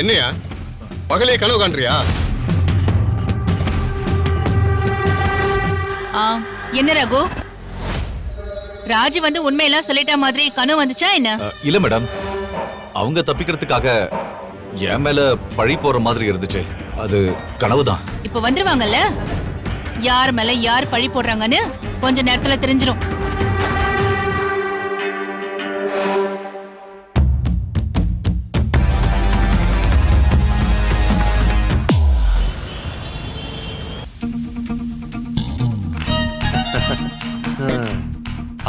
என்னையா பகலே கனவு காண்றியா? என்ன ரகு, ராஜு வந்து உண்மையெல்லாம் சொல்லிட்ட மாதிரி கனவு வந்துச்சா என்ன? இல்ல மேடம், அவங்க தப்பிக்கிறதுக்காக என் மேல பழி போற மாதிரி இருந்துச்சு. அது கனவுதான். இப்ப வந்துருவாங்கல்ல, யார் மேல யார் பழி போடுறாங்கன்னு கொஞ்ச நேரத்துல தெரிஞ்சிரும்.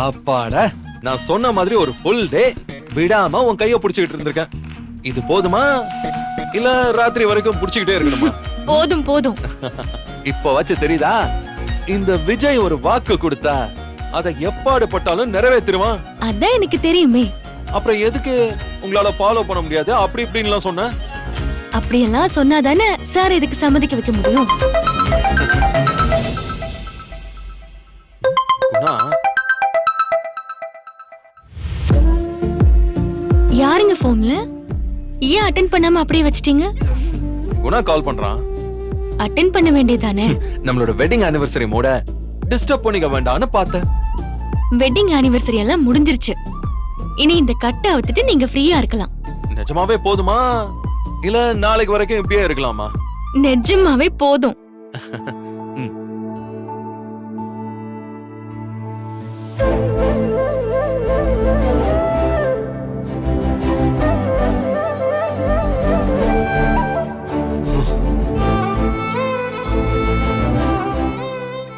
அப்பாட, நான் சொன்ன மாதிரி ஒரு ஃபுல் டே விடாம உன் கைய புடிச்சுக்கிட்டு இருந்திருக்கேன். இது போதுமா இல்ல ராத்திரி வரைக்கும் புடிச்சுக்கிட்டே இருக்கணுமா? போதும் போதும். இப்ப வச்சு தெரியுதா, இந்த விஜய் ஒரு வாக்கு கொடுத்தா அதை எப்பாடு பட்டாலும் நிறைவேற்றிடுவான். அதான் எனக்கு தெரியுமே. அப்புறம் எதுக்கு உங்களால ஃபாலோ பண்ண முடியாது அப்படி இப்படின்லாம் சொன்ன? அப்படியெல்லாம் சொன்னாதானே சார் இதுக்கு சம்மதிக்க வைக்க முடியும். யாருங்க போன்ல? ஏன் அட்டெண்ட் பண்ணாம அப்படியே வச்சிட்டீங்க? குணா கால் பண்றான். அட்டெண்ட் பண்ண வேண்டியதானே? நம்மளோட வெட்டிங் ஆனிவர்சரி மூட டிஸ்டர்ப் பண்ணிக்க வேண்டாம்னு பார்த்தேன். வெட்டிங் ஆனிவர்சரி எல்லாம் முடிஞ்சிருச்சு. இனி இந்த கட்டை அவுத்துட்டு நீங்க ஃப்ரீயா இருக்கலாம். நிஜமாவே போதுமா இல்ல நாளைக்கு வரைக்கும் இப்படியே இருக்கலாமா? நிஜமாவே போதும்.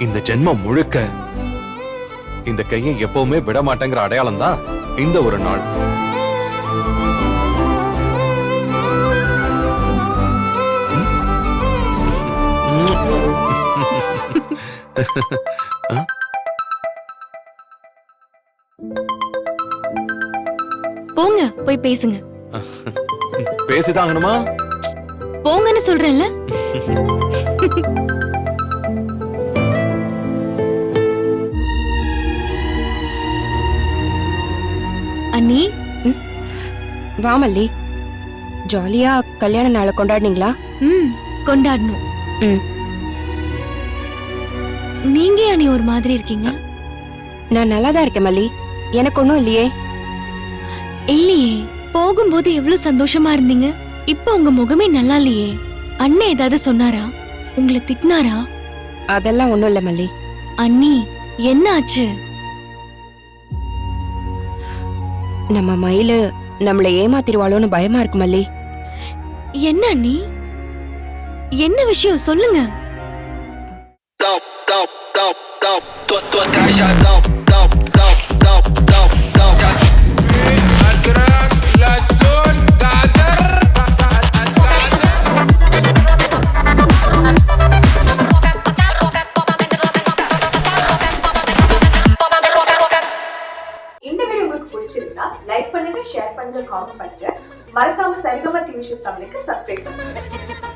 இந்த ஜென்மம் முழுக்க இந்த கையை எப்பவுமே விட மாட்டேங்கிற அடையாளம் தான் இந்த ஒரு நாள். போங்க போய் பேசுங்க. பேசிதாங்கணுமா? போங்கன்னு சொல்றேன்ல. அண்ணி, வா மல்லி. ஜாலியா கல்யாண நாளை கொண்டாடுனீங்களா? கொண்டாடணும். நீங்க அண்ணி ஒரு மாதிரி இருக்கீங்க. நான் நல்லாதான் இருக்கேன் மல்லி, எனக்கு ஒண்ணும் இல்லையே. இல்லையே, போகும்போது எவ்வளவு சந்தோஷமா இருந்தீங்க. இப்ப உங்க முகமே நல்லா இல்லையே. அண்ணன் ஏதாவது சொன்னாரா? உங்களை திட்டினாரா? அதெல்லாம் ஒண்ணும் இல்ல மல்லி. அண்ணி, என்ன ஆச்சு? நம்ம மயிலு நம்மளை ஏமாத்திருவாளோன்னு பயமா இருக்கு மல்லி. என்ன அண்ணி, என்ன விஷயம் சொல்லுங்க. லைக் பண்ணுங்க, ஷேர் பண்ணுங்க, காமெண்ட் பண்ணுங்க. மறக்காம சரிகமா டிவி ஷோஸ் தமிழுக்கு சப்ஸ்கிரைப் பண்ணுங்க.